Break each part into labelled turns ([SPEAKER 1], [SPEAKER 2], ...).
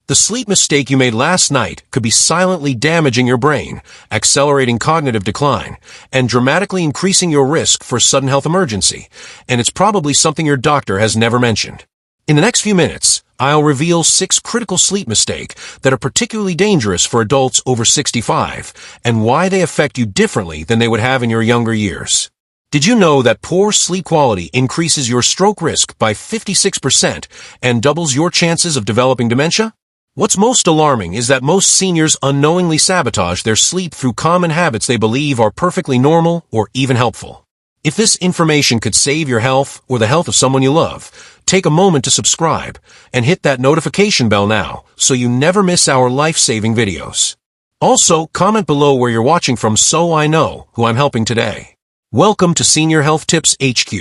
[SPEAKER 1] The sleep mistake you made last night could be silently damaging your brain, accelerating cognitive decline, and dramatically increasing your risk for a sudden health emergency, and it's probably something your doctor has never mentioned. In the next few minutes, I'll reveal 6 critical sleep mistakes that are particularly dangerous for adults over 65, and why they affect you differently than they would have in your younger years. Did you know that poor sleep quality increases your stroke risk by 56% and doubles your chances of developing dementia? What's most alarming is that most seniors unknowingly sabotage their sleep through common habits they believe are perfectly normal or even helpful. If this information could save your health or the health of someone you love, take a moment to subscribe and hit that notification bell now so you never miss our life-saving videos. Also, comment below where you're watching from so I know who I'm helping today. Welcome to Senior Health Tips HQ.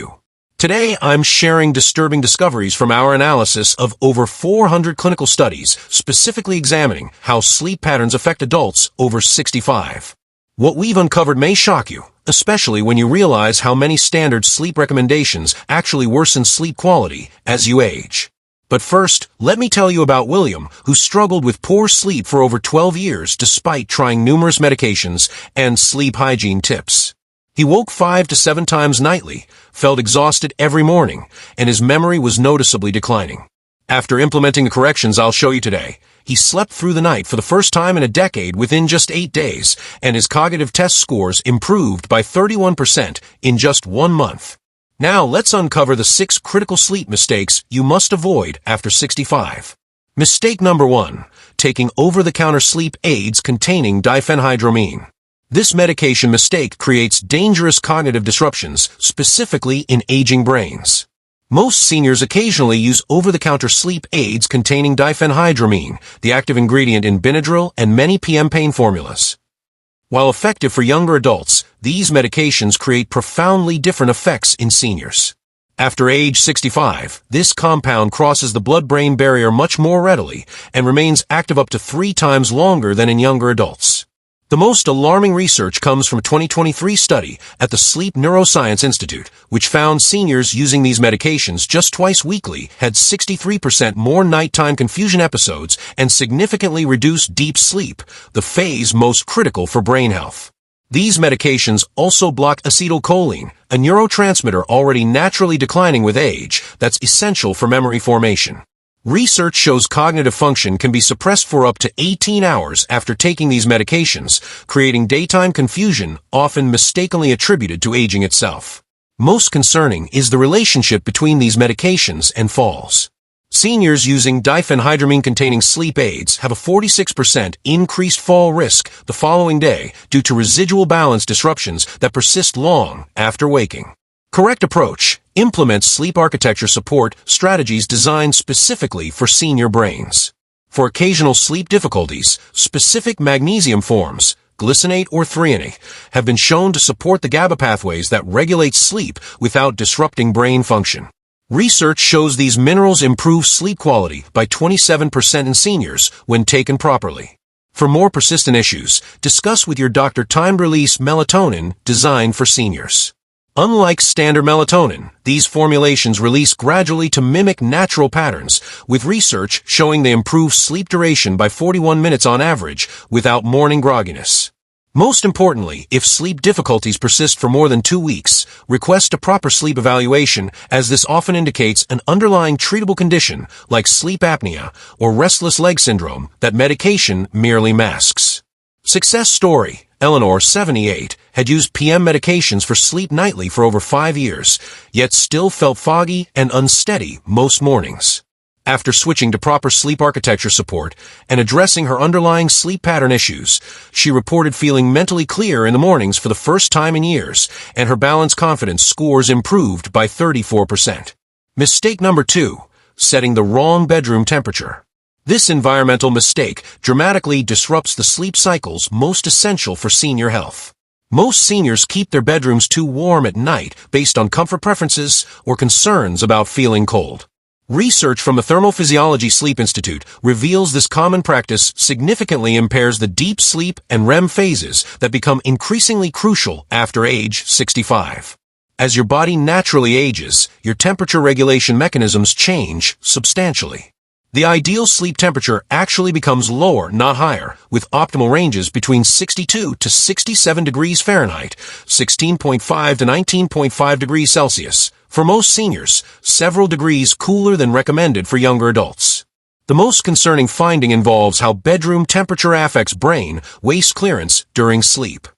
[SPEAKER 1] Today, I'm sharing disturbing discoveries from our analysis of over 400 clinical studies specifically examining how sleep patterns affect adults over 65. What we've uncovered may shock you, especially when you realize how many standard sleep recommendations actually worsen sleep quality as you age. But first, let me tell you about William, who struggled with poor sleep for over 12 years despite trying numerous medications and sleep hygiene tips. He woke 5 to 7 times nightly, felt exhausted every morning, and his memory was noticeably declining. After implementing the corrections I'll show you today, he slept through the night for the first time in a decade within just 8 days, and his cognitive test scores improved by 31% in just 1 month. Now let's uncover the 6 critical sleep mistakes you must avoid after 65. Mistake number 1, taking over-the-counter sleep aids containing diphenhydramine. This medication mistake creates dangerous cognitive disruptions, specifically in aging brains. Most seniors occasionally use over-the-counter sleep aids containing diphenhydramine, the active ingredient in Benadryl and many PM pain formulas. While effective for younger adults, these medications create profoundly different effects in seniors. After age 65, this compound crosses the blood-brain barrier much more readily and remains active up to 3 times longer than in younger adults. The most alarming research comes from a 2023 study at the Sleep Neuroscience Institute, which found seniors using these medications just twice weekly had 63% more nighttime confusion episodes and significantly reduced deep sleep, the phase most critical for brain health. These medications also block acetylcholine, a neurotransmitter already naturally declining with age that's essential for memory formation. Research shows cognitive function can be suppressed for up to 18 hours after taking these medications, creating daytime confusion often mistakenly attributed to aging itself. Most concerning is the relationship between these medications and falls. Seniors using diphenhydramine-containing sleep aids have a 46% increased fall risk the following day due to residual balance disruptions that persist long after waking. Correct approach: implement sleep architecture support strategies designed specifically for senior brains. For occasional sleep difficulties, specific magnesium forms, glycinate or threonate, have been shown to support the GABA pathways that regulate sleep without disrupting brain function. Research shows these minerals improve sleep quality by 27% in seniors when taken properly. For more persistent issues, discuss with your doctor time-release melatonin designed for seniors. Unlike standard melatonin, these formulations release gradually to mimic natural patterns, with research showing they improve sleep duration by 41 minutes on average without morning grogginess. Most importantly, if sleep difficulties persist for more than 2 weeks, request a proper sleep evaluation, as this often indicates an underlying treatable condition like sleep apnea or restless leg syndrome that medication merely masks. Success story: Eleanor, 78, had used PM medications for sleep nightly for over 5 years, yet still felt foggy and unsteady most mornings. After switching to proper sleep architecture support and addressing her underlying sleep pattern issues, she reported feeling mentally clear in the mornings for the first time in years, and her balance confidence scores improved by 34%. Mistake number 2, setting the wrong bedroom temperature. This environmental mistake dramatically disrupts the sleep cycles most essential for senior health. Most seniors keep their bedrooms too warm at night based on comfort preferences or concerns about feeling cold. Research from the Thermophysiology Sleep Institute reveals this common practice significantly impairs the deep sleep and REM phases that become increasingly crucial after age 65. As your body naturally ages, your temperature regulation mechanisms change substantially. The ideal sleep temperature actually becomes lower, not higher, with optimal ranges between 62 to 67 degrees Fahrenheit, 16.5 to 19.5 degrees Celsius. For most seniors, several degrees cooler than recommended for younger adults. The most concerning finding involves how bedroom temperature affects brain waste clearance during sleep.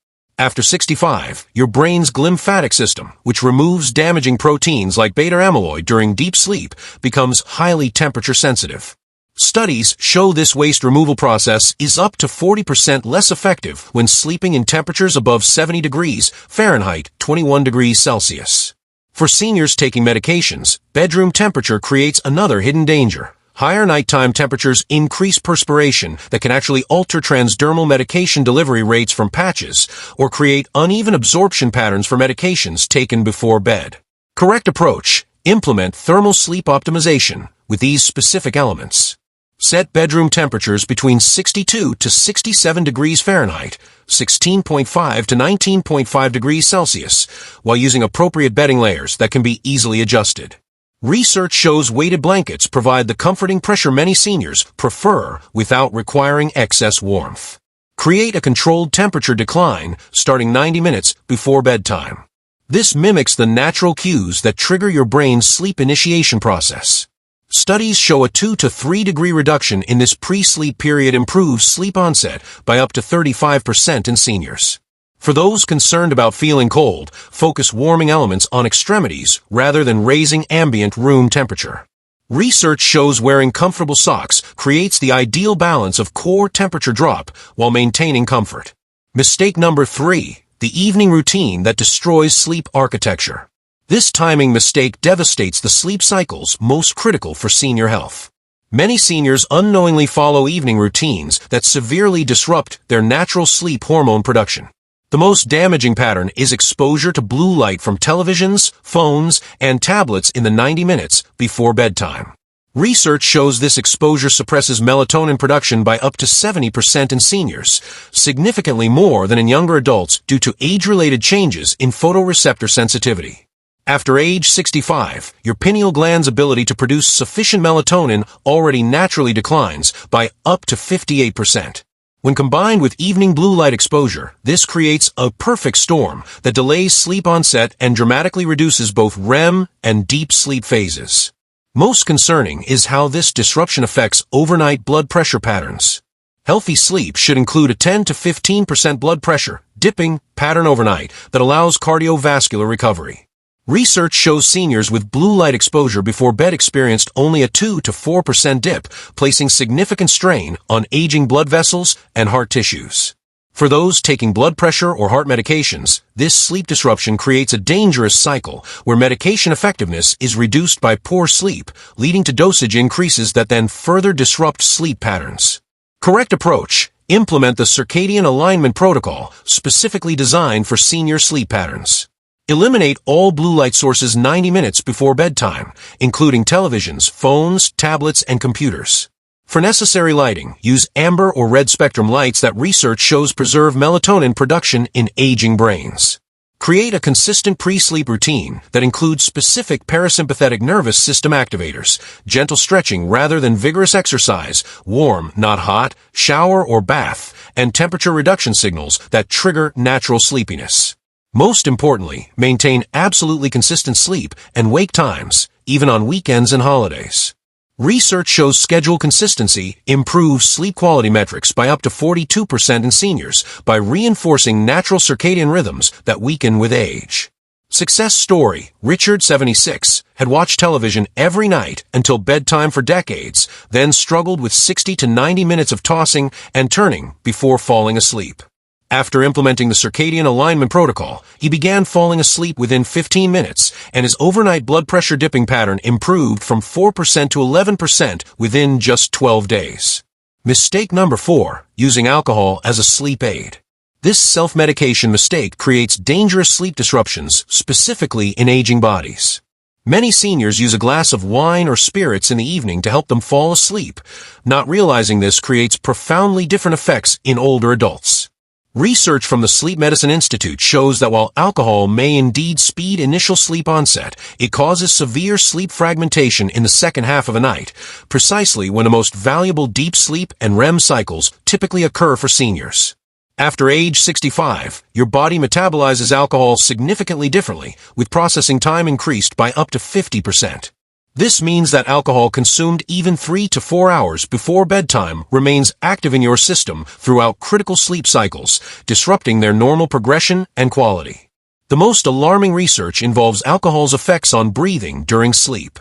[SPEAKER 1] After 65, your brain's glymphatic system, which removes damaging proteins like beta-amyloid during deep sleep, becomes highly temperature sensitive. Studies show this waste removal process is up to 40% less effective when sleeping in temperatures above 70 degrees Fahrenheit, 21 degrees Celsius. For seniors taking medications, bedroom temperature creates another hidden danger. Higher nighttime temperatures increase perspiration that can actually alter transdermal medication delivery rates from patches or create uneven absorption patterns for medications taken before bed. Correct approach: implement thermal sleep optimization with these specific elements. Set bedroom temperatures between 62 to 67 degrees Fahrenheit, 16.5 to 19.5 degrees Celsius, while using appropriate bedding layers that can be easily adjusted. Research shows weighted blankets provide the comforting pressure many seniors prefer without requiring excess warmth. Create a controlled temperature decline starting 90 minutes before bedtime. This mimics the natural cues that trigger your brain's sleep initiation process. Studies show a 2 to 3 degree reduction in this pre-sleep period improves sleep onset by up to 35% in seniors. For those concerned about feeling cold, focus warming elements on extremities rather than raising ambient room temperature. Research shows wearing comfortable socks creates the ideal balance of core temperature drop while maintaining comfort. Mistake number 3, the evening routine that destroys sleep architecture. This timing mistake devastates the sleep cycles most critical for senior health. Many seniors unknowingly follow evening routines that severely disrupt their natural sleep hormone production. The most damaging pattern is exposure to blue light from televisions, phones, and tablets in the 90 minutes before bedtime. Research shows this exposure suppresses melatonin production by up to 70% in seniors, significantly more than in younger adults due to age-related changes in photoreceptor sensitivity. After age 65, your pineal gland's ability to produce sufficient melatonin already naturally declines by up to 58%. When combined with evening blue light exposure, this creates a perfect storm that delays sleep onset and dramatically reduces both REM and deep sleep phases. Most concerning is how this disruption affects overnight blood pressure patterns. Healthy sleep should include a 10 to 15% blood pressure dipping pattern overnight that allows cardiovascular recovery. Research shows seniors with blue light exposure before bed experienced only a 2 to 4% dip, placing significant strain on aging blood vessels and heart tissues. For those taking blood pressure or heart medications, this sleep disruption creates a dangerous cycle where medication effectiveness is reduced by poor sleep, leading to dosage increases that then further disrupt sleep patterns. Correct approach: implement the circadian alignment protocol specifically designed for senior sleep patterns. Eliminate all blue light sources 90 minutes before bedtime, including televisions, phones, tablets, and computers. For necessary lighting, use amber or red spectrum lights that research shows preserve melatonin production in aging brains. Create a consistent pre-sleep routine that includes specific parasympathetic nervous system activators, gentle stretching rather than vigorous exercise, warm, not hot, shower or bath, and temperature reduction signals that trigger natural sleepiness. Most importantly, maintain absolutely consistent sleep and wake times, even on weekends and holidays. Research shows schedule consistency improves sleep quality metrics by up to 42% in seniors by reinforcing natural circadian rhythms that weaken with age. Success story: Richard, 76, had watched television every night until bedtime for decades, then struggled with 60 to 90 minutes of tossing and turning before falling asleep. After implementing the circadian alignment protocol, he began falling asleep within 15 minutes, and his overnight blood pressure dipping pattern improved from 4% to 11% within just 12 days. Mistake number 4, using alcohol as a sleep aid. This self-medication mistake creates dangerous sleep disruptions, specifically in aging bodies. Many seniors use a glass of wine or spirits in the evening to help them fall asleep. Not realizing this creates profoundly different effects in older adults. Research from the Sleep Medicine Institute shows that while alcohol may indeed speed initial sleep onset, it causes severe sleep fragmentation in the second half of a night, precisely when the most valuable deep sleep and REM cycles typically occur for seniors. After age 65, your body metabolizes alcohol significantly differently, with processing time increased by up to 50%. This means that alcohol consumed even 3 to 4 hours before bedtime remains active in your system throughout critical sleep cycles, disrupting their normal progression and quality. The most alarming research involves alcohol's effects on breathing during sleep.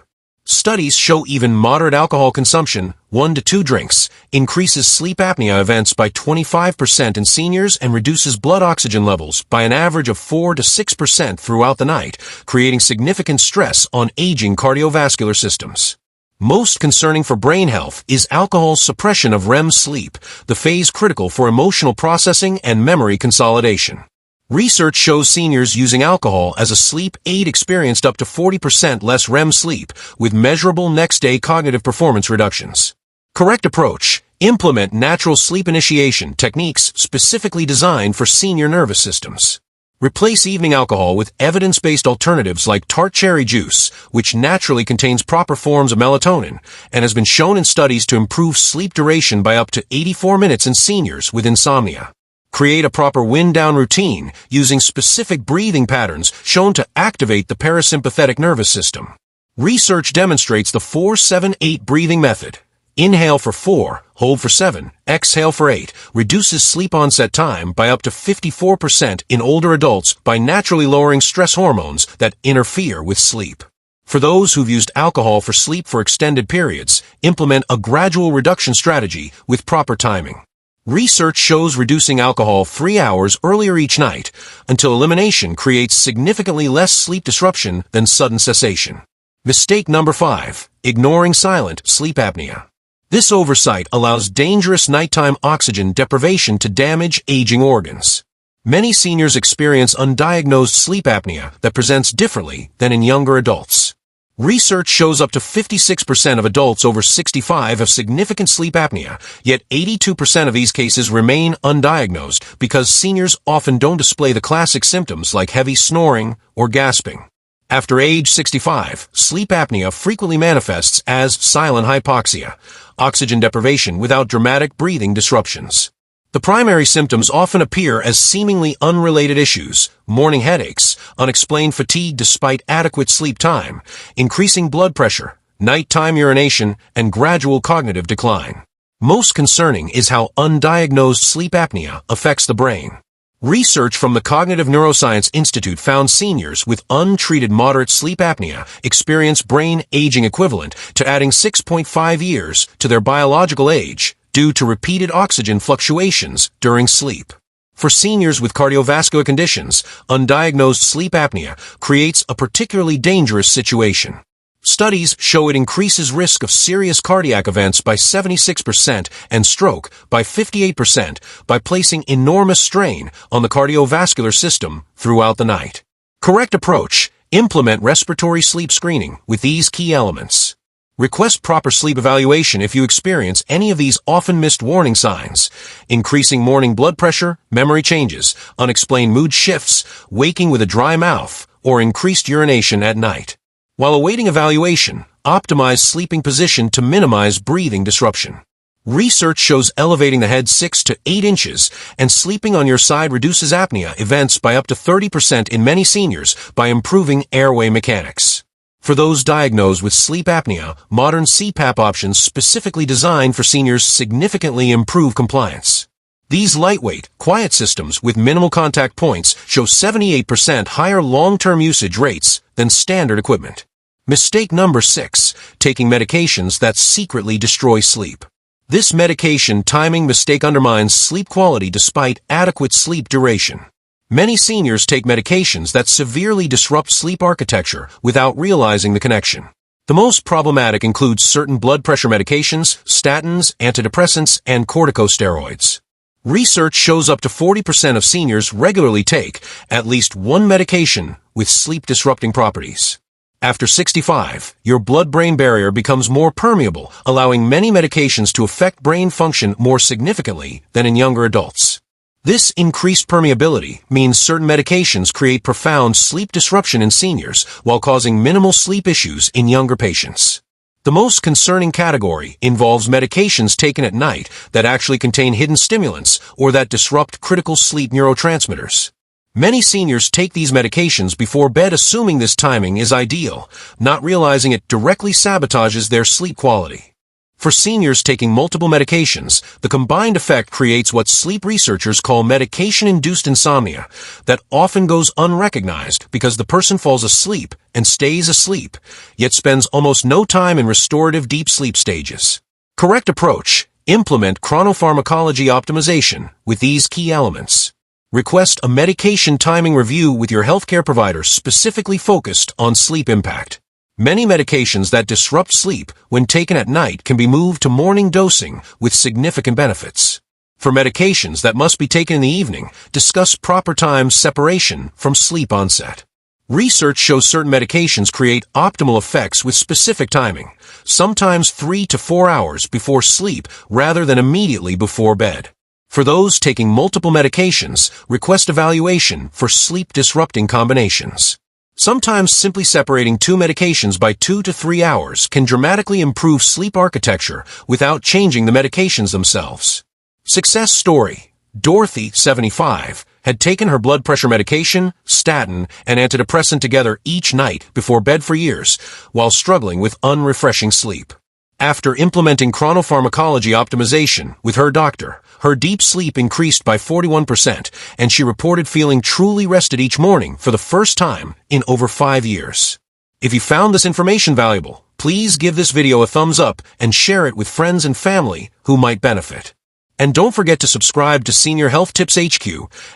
[SPEAKER 1] Studies show even moderate alcohol consumption, 1 to 2 drinks, increases sleep apnea events by 25% in seniors and reduces blood oxygen levels by an average of 4 to 6% throughout the night, creating significant stress on aging cardiovascular systems. Most concerning for brain health is alcohol's suppression of REM sleep, the phase critical for emotional processing and memory consolidation. Research shows seniors using alcohol as a sleep aid experienced up to 40% less REM sleep, with measurable next-day cognitive performance reductions. Correct approach: implement natural sleep initiation techniques specifically designed for senior nervous systems. Replace evening alcohol with evidence-based alternatives like tart cherry juice, which naturally contains proper forms of melatonin, and has been shown in studies to improve sleep duration by up to 84 minutes in seniors with insomnia. Create a proper wind-down routine using specific breathing patterns shown to activate the parasympathetic nervous system. Research demonstrates the 4-7-8 breathing method. Inhale for 4, hold for 7, exhale for 8, reduces sleep onset time by up to 54% in older adults by naturally lowering stress hormones that interfere with sleep. For those who've used alcohol for sleep for extended periods, implement a gradual reduction strategy with proper timing. Research shows reducing alcohol 3 hours earlier each night until elimination creates significantly less sleep disruption than sudden cessation. Mistake number 5. Ignoring silent sleep apnea. This oversight allows dangerous nighttime oxygen deprivation to damage aging organs. Many seniors experience undiagnosed sleep apnea that presents differently than in younger adults. Research shows up to 56% of adults over 65 have significant sleep apnea, yet 82% of these cases remain undiagnosed because seniors often don't display the classic symptoms like heavy snoring or gasping. After age 65, sleep apnea frequently manifests as silent hypoxia, oxygen deprivation without dramatic breathing disruptions. The primary symptoms often appear as seemingly unrelated issues: morning headaches, unexplained fatigue despite adequate sleep time, increasing blood pressure, nighttime urination, and gradual cognitive decline. Most concerning is how undiagnosed sleep apnea affects the brain. Research from the Cognitive Neuroscience Institute found seniors with untreated moderate sleep apnea experience brain aging equivalent to adding 6.5 years to their biological age, due to repeated oxygen fluctuations during sleep. For seniors with cardiovascular conditions, undiagnosed sleep apnea creates a particularly dangerous situation. Studies show it increases risk of serious cardiac events by 76% and stroke by 58% by placing enormous strain on the cardiovascular system throughout the night. Correct approach: implement respiratory sleep screening with these key elements. Request proper sleep evaluation if you experience any of these often missed warning signs: increasing morning blood pressure, memory changes, unexplained mood shifts, waking with a dry mouth, or increased urination at night. While awaiting evaluation, optimize sleeping position to minimize breathing disruption. Research shows elevating the head 6 to 8 inches and sleeping on your side reduces apnea events by up to 30% in many seniors by improving airway mechanics. For those diagnosed with sleep apnea, modern CPAP options specifically designed for seniors significantly improve compliance. These lightweight, quiet systems with minimal contact points show 78% higher long-term usage rates than standard equipment. Mistake number 6. Taking medications that secretly destroy sleep. This medication timing mistake undermines sleep quality despite adequate sleep duration. Many seniors take medications that severely disrupt sleep architecture without realizing the connection. The most problematic includes certain blood pressure medications, statins, antidepressants, and corticosteroids. Research shows up to 40% of seniors regularly take at least one medication with sleep-disrupting properties. After 65, your blood-brain barrier becomes more permeable, allowing many medications to affect brain function more significantly than in younger adults. This increased permeability means certain medications create profound sleep disruption in seniors while causing minimal sleep issues in younger patients. The most concerning category involves medications taken at night that actually contain hidden stimulants or that disrupt critical sleep neurotransmitters. Many seniors take these medications before bed assuming this timing is ideal, not realizing it directly sabotages their sleep quality. For seniors taking multiple medications, the combined effect creates what sleep researchers call medication-induced insomnia that often goes unrecognized because the person falls asleep and stays asleep, yet spends almost no time in restorative deep sleep stages. Correct approach: implement chronopharmacology optimization with these key elements. Request a medication timing review with your healthcare provider specifically focused on sleep impact. Many medications that disrupt sleep when taken at night can be moved to morning dosing with significant benefits. For medications that must be taken in the evening, discuss proper time separation from sleep onset. Research shows certain medications create optimal effects with specific timing, sometimes 3 to 4 hours before sleep rather than immediately before bed. For those taking multiple medications, request evaluation for sleep-disrupting combinations. Sometimes simply separating two medications by 2 to 3 hours can dramatically improve sleep architecture without changing the medications themselves. Success story: Dorothy, 75, had taken her blood pressure medication, statin, and antidepressant together each night before bed for years, while struggling with unrefreshing sleep. After implementing chronopharmacology optimization with her doctor, her deep sleep increased by 41%, and she reported feeling truly rested each morning for the first time in over 5 years. If you found this information valuable, please give this video a thumbs up and share it with friends and family who might benefit. And don't forget to subscribe to Senior Health Tips HQ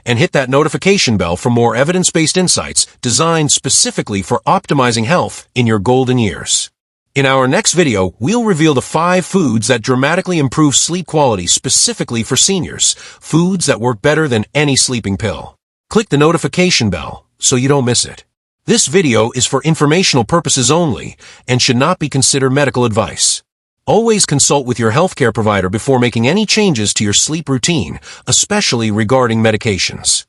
[SPEAKER 1] and hit that notification bell for more evidence-based insights designed specifically for optimizing health in your golden years. In our next video, we'll reveal the 5 foods that dramatically improve sleep quality specifically for seniors, foods that work better than any sleeping pill. Click the notification bell so you don't miss it. This video is for informational purposes only and should not be considered medical advice. Always consult with your healthcare provider before making any changes to your sleep routine, especially regarding medications.